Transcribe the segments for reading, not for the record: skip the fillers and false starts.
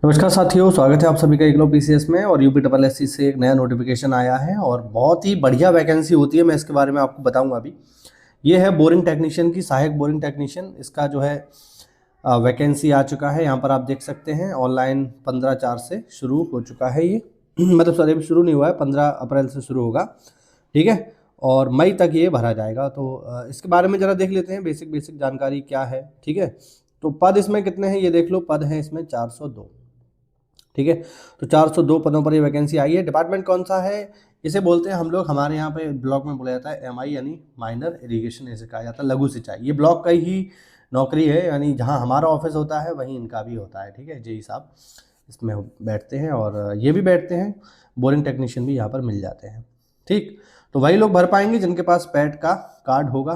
नमस्कार साथियों, स्वागत है आप सभी का इग्लो पीसीएस में। और यूपी डबल एस सी से एक नया नोटिफिकेशन आया है और बहुत ही बढ़िया वैकेंसी होती है। मैं इसके बारे में आपको बताऊंगा अभी। ये है बोरिंग टेक्नीशियन की, सहायक बोरिंग टेक्नीशियन। इसका जो है वैकेंसी आ चुका है। यहाँ पर आप देख सकते हैं ऑनलाइन 15/4 से शुरू हो चुका है ये मतलब सॉरी, अभी शुरू नहीं हुआ है, 15 अप्रैल से शुरू होगा। ठीक है, और मई तक ये भरा जाएगा। तो इसके बारे में ज़रा देख लेते हैं, बेसिक बेसिक जानकारी क्या है। ठीक है, तो पद इसमें कितने हैं ये देख लो। पद हैं इसमें 402। ठीक है, तो 402 पदों पर ये वैकेंसी आई है। डिपार्टमेंट कौन सा है इसे बोलते हैं हम लोग, हमारे यहाँ पे ब्लॉक में बोला जाता है एमआई, यानी माइनर इरिगेशन इसे कहा जाता है, लघु सिंचाई। ये ब्लॉक का ही नौकरी है, यानी जहाँ हमारा ऑफिस होता है वहीं इनका भी होता है। ठीक है, जेई साहब इसमें बैठते हैं और ये भी बैठते हैं। बोरिंग टेक्नीशियन भी यहाँ पर मिल जाते हैं। ठीक, तो वही लोग भर पाएंगे जिनके पास पैट का कार्ड होगा,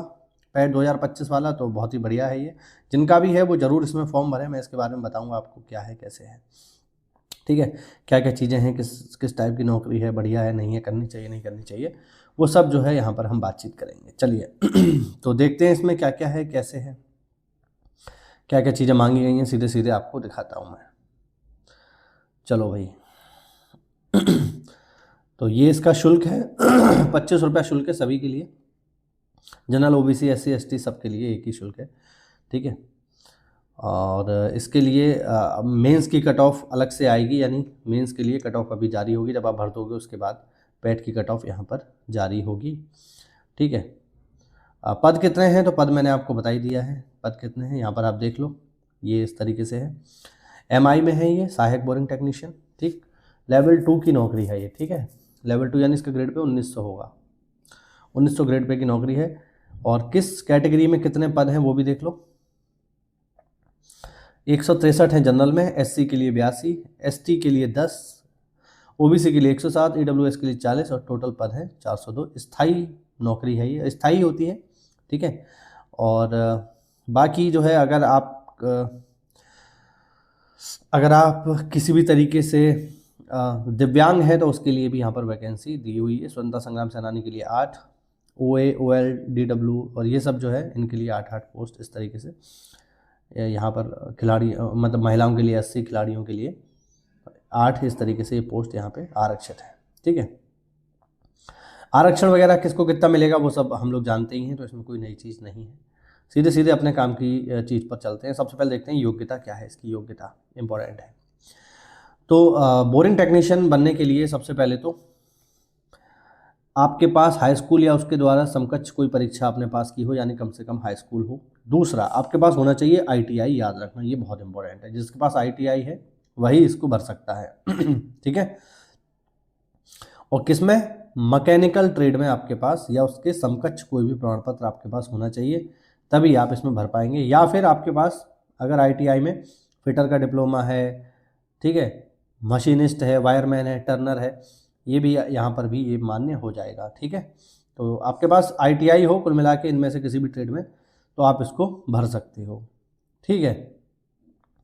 पैट 2025 वाला। तो बहुत ही बढ़िया है ये, जिनका भी है वो ज़रूर इसमें फॉर्म भरें। मैं इसके बारे में बताऊँगा आपको क्या है कैसे है। ठीक है, क्या क्या चीज़ें हैं, किस किस टाइप की नौकरी है, बढ़िया है नहीं है, करनी चाहिए नहीं करनी चाहिए, वो सब जो है यहाँ पर हम बातचीत करेंगे। चलिए तो देखते हैं इसमें क्या क्या है, कैसे है, क्या क्या चीज़ें मांगी गई हैं, सीधे सीधे आपको दिखाता हूँ मैं। चलो भाई तो ये इसका शुल्क है 25 रुपया शुल्क है सभी के लिए। जनरल, ओबीसी, एससी, एसटी सबके लिए एक ही शुल्क है। ठीक है, और इसके लिए मेंस की कट ऑफ अलग से आएगी, यानी मेंस के लिए कट ऑफ अभी जारी होगी। जब आप भर दोगे उसके बाद पैट की कट ऑफ यहाँ पर जारी होगी। ठीक है, पद कितने हैं तो पद मैंने आपको बता ही दिया है। पद कितने हैं यहाँ पर आप देख लो, ये इस तरीके से है। एमआई में है ये, सहायक बोरिंग टेक्नीशियन। ठीक, लेवल 2 की नौकरी है ये। ठीक है, लेवल 2 यानी इसका ग्रेड पे 1900 होगा। 1900 ग्रेड पे की नौकरी है। और किस कैटेगरी में कितने पद हैं वो भी देख लो। 163 है जनरल में, एससी के लिए 82, एसटी के लिए 10, ओबीसी के लिए 107, ईडब्ल्यूएस के लिए 40 और टोटल पद है 402। स्थायी नौकरी है ये, स्थायी होती है। ठीक है, और बाकी जो है अगर आप किसी भी तरीके से दिव्यांग हैं तो उसके लिए भी यहाँ पर वैकेंसी दी हुई है। स्वतंत्रता संग्राम सेनानी के लिए 8, ओए, ओएल, डीडब्ल्यू और ये सब जो है इनके लिए 8-8 पोस्ट इस तरीके से यहाँ पर खिलाड़ी, मतलब महिलाओं के लिए 80, खिलाड़ियों के लिए 8, इस तरीके से ये पोस्ट यहाँ पे आरक्षित है। ठीक है, आरक्षण वगैरह किसको कितना मिलेगा वो सब हम लोग जानते ही हैं, तो इसमें कोई नई चीज़ नहीं है। सीधे सीधे अपने काम की चीज़ पर चलते हैं। सबसे पहले देखते हैं योग्यता क्या है, इसकी योग्यता इंपॉर्टेंट है। तो बोरिंग टेक्नीशियन बनने के लिए सबसे पहले तो आपके पास हाई स्कूल या उसके द्वारा समकक्ष कोई परीक्षा आपने पास की हो, यानी कम से कम हाई स्कूल हो। दूसरा, आपके पास होना चाहिए आईटीआई, याद रखना ये बहुत इंपॉर्टेंट है। जिसके पास आईटीआई है वही इसको भर सकता है ठीक है, और किसमें, मैकेनिकल ट्रेड में आपके पास या उसके समकक्ष कोई भी प्रमाण पत्र आपके पास होना चाहिए, तभी आप इसमें भर पाएंगे। या फिर आपके पास अगर आईटीआई में फिटर का डिप्लोमा है, ठीक है, मशीनिस्ट है, वायरमैन है, टर्नर है, ये भी यहाँ पर भी ये मान्य हो जाएगा। ठीक है, तो आपके पास आईटीआई हो कुल मिला के इनमें से किसी भी ट्रेड में, तो आप इसको भर सकते हो। ठीक है,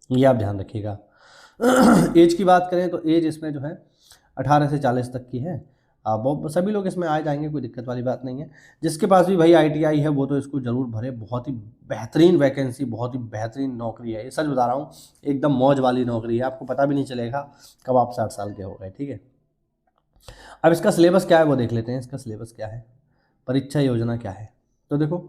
ये आप ध्यान रखिएगा एज की बात करें तो एज इसमें जो है 18 से 40 तक की है। सभी लोग इसमें आ जाएंगे, कोई दिक्कत वाली बात नहीं है। जिसके पास भी भाई आईटीआई है वो तो इसको ज़रूर भरे। बहुत ही बेहतरीन वैकेंसी, बहुत ही बेहतरीन नौकरी है ये, सच बता रहा हूँ। एकदम मौज वाली नौकरी है, आपको पता भी नहीं चलेगा कब आप 60 साल के हो गए। ठीक है, अब इसका सिलेबस क्या है वो देख लेते हैं। इसका सिलेबस क्या है, परीक्षा योजना क्या है। तो देखो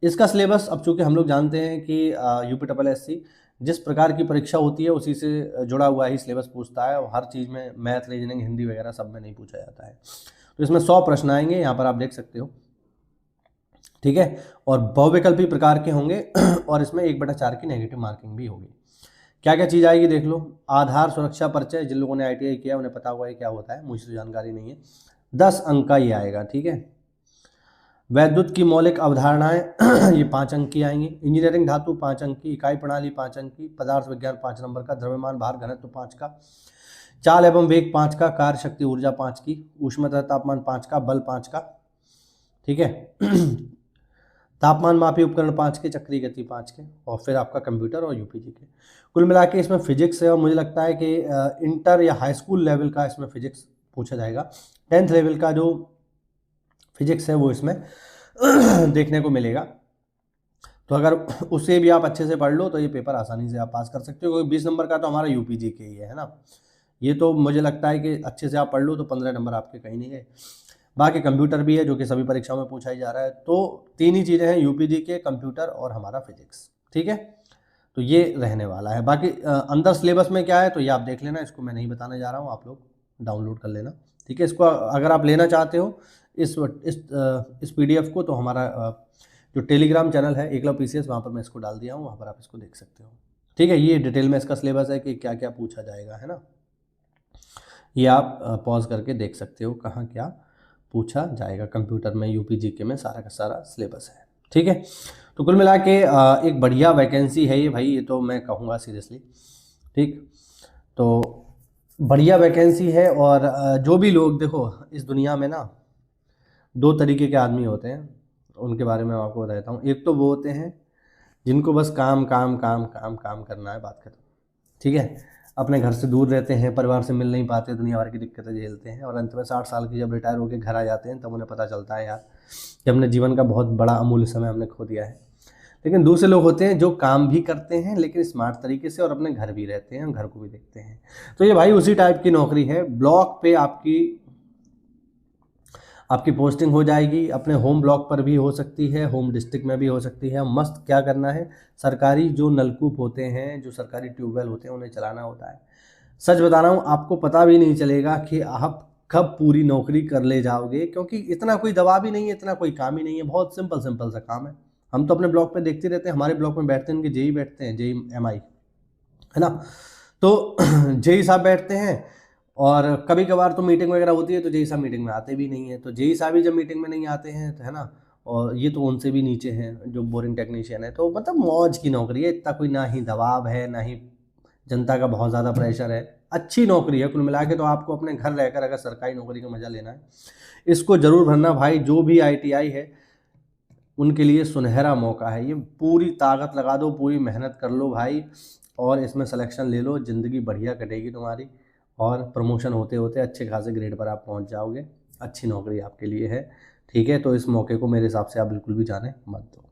इसका सिलेबस, अब चूँकि हम लोग जानते हैं कि यूपी डबल एस सी जिस प्रकार की परीक्षा होती है उसी से जुड़ा हुआ ही सिलेबस पूछता है, और हर चीज़ में मैथ, रीजनिंग, हिंदी वगैरह सब में नहीं पूछा जाता है। तो इसमें 100 प्रश्न आएंगे, यहाँ पर आप देख सकते हो। ठीक है, और बहुविकल्पी प्रकार के होंगे और इसमें 1/4 की नेगेटिव मार्किंग भी होगी। क्या क्या चीज़ आएगी देख लो। आधार सुरक्षा परिचय, जिन लोगों ने आईटीआई किया उन्हें पता हुआ है क्या होता है, मुझे तो जानकारी नहीं है। 10 अंक का ये आएगा। ठीक है, वैद्युत की मौलिक अवधारणाएं ये 5 अंक की आएंगी। इंजीनियरिंग धातु 5 अंक की, इकाई प्रणाली 5 अंक की, पदार्थ विज्ञान 5 नंबर का, द्रव्यमान भार घनत्व 5 का, चाल एवं वेग 5 का, कार्य शक्ति ऊर्जा 5 की, उष्णता तापमान 5 का, बल 5 का। ठीक है तापमान मापी उपकरण 5 के, चक्रीय गति 5 के, और फिर आपका कंप्यूटर और यूपीजी के। कुल मिला के इसमें फिजिक्स है, और मुझे लगता है कि इंटर या हाई स्कूल लेवल का इसमें फिजिक्स पूछा जाएगा। 10th लेवल का जो फिजिक्स है वो इसमें देखने को मिलेगा। तो अगर उसे भी आप अच्छे से पढ़ लो तो ये पेपर आसानी से आप पास कर सकते हो, क्योंकि 20 नंबर का तो हमारा यूपीजी के ही है ना। ये तो मुझे लगता है कि अच्छे से आप पढ़ लो तो 15 नंबर आपके कहीं नहीं गए। बाकी कंप्यूटर भी है जो कि सभी परीक्षाओं में पूछा ही जा रहा है। तो 3 ही चीज़ें हैं, यूपीजी के, कंप्यूटर और हमारा फिजिक्स, ठीक है। तो ये रहने वाला है। बाकी अंदर सिलेबस में क्या है तो ये आप देख लेना, इसको मैं नहीं बताने जा रहा हूँ, आप लोग डाउनलोड कर लेना, ठीक है। इसको अगर आप लेना चाहते हो इस पीडीएफ को, तो हमारा जो टेलीग्राम चैनल है एकलव्य पीसीएस, वहाँ पर मैं इसको डाल दिया हूँ, वहाँ पर आप इसको देख सकते हो, ठीक है। ये डिटेल में इसका सिलेबस है कि क्या क्या पूछा जाएगा, है ना। ये आप पॉज करके देख सकते हो कहाँ क्या पूछा जाएगा। कंप्यूटर में, यूपीजीके में सारा का सारा सिलेबस है, ठीक है। तो कुल मिला के एक बढ़िया वैकेंसी है ये भाई, ये तो मैं कहूँगा सीरियसली, ठीक। तो बढ़िया वैकेंसी है। और जो भी लोग, देखो इस दुनिया में ना 2 तरीके के आदमी होते हैं, उनके बारे में आपको बताता हूँ। एक तो वो होते हैं जिनको बस काम काम काम काम काम करना है, बात खत्म, ठीक है। अपने घर से दूर रहते हैं, परिवार से मिल नहीं पाते, दुनिया भर की दिक्कतें झेलते हैं, और अंत में 60 साल की जब रिटायर होकर घर आ जाते हैं तब उन्हें पता चलता है यार कि हमने जीवन का बहुत बड़ा अमूल्य समय हमने खो दिया है। लेकिन दूसरे लोग होते हैं जो काम भी करते हैं लेकिन स्मार्ट तरीके से, और अपने घर भी रहते हैं, घर को भी देखते हैं। तो ये भाई उसी टाइप की नौकरी है। ब्लॉक पे आपकी पोस्टिंग हो जाएगी, अपने होम ब्लॉक पर भी हो सकती है, होम डिस्ट्रिक्ट में भी हो सकती है। मस्त क्या करना है, सरकारी जो नलकूप होते हैं, जो सरकारी ट्यूबवेल होते हैं, उन्हें चलाना होता है। सच बता रहा हूँ, आपको पता भी नहीं चलेगा कि आप कब पूरी नौकरी कर ले जाओगे, क्योंकि इतना कोई दबाव ही नहीं है, इतना कोई काम ही नहीं है, बहुत सिंपल सिंपल सा काम है। हम तो अपने ब्लॉक पे देखते रहते हैं, हमारे ब्लॉक में बैठते हैं, उनके जेई बैठते हैं, जेई एमआई, है ना। तो जेई साहब बैठते हैं, और कभी कभार तो मीटिंग वगैरह होती है तो जेई साहब मीटिंग में आते भी नहीं है। तो जेई साहब ही जब मीटिंग में नहीं आते हैं तो, है ना, और ये तो उनसे भी नीचे हैं जो बोरिंग टेक्नीशियन है। तो मतलब मौज की नौकरी है, इतना कोई ना ही दबाव है, ना ही जनता का बहुत ज़्यादा प्रेशर है। अच्छी नौकरी है कुल मिला के। तो आपको अपने घर रहकर अगर सरकारी नौकरी का मज़ा लेना है, इसको ज़रूर भरना भाई। जो भी आईटीआई है उनके लिए सुनहरा मौका है ये। पूरी ताकत लगा दो, पूरी मेहनत कर लो भाई, और इसमें सिलेक्शन ले लो, ज़िंदगी बढ़िया कटेगी तुम्हारी, और प्रमोशन होते होते अच्छे खासे ग्रेड पर आप पहुंच जाओगे। अच्छी नौकरी आपके लिए है, ठीक है। तो इस मौके को मेरे हिसाब से आप बिल्कुल भी जाने मत दो।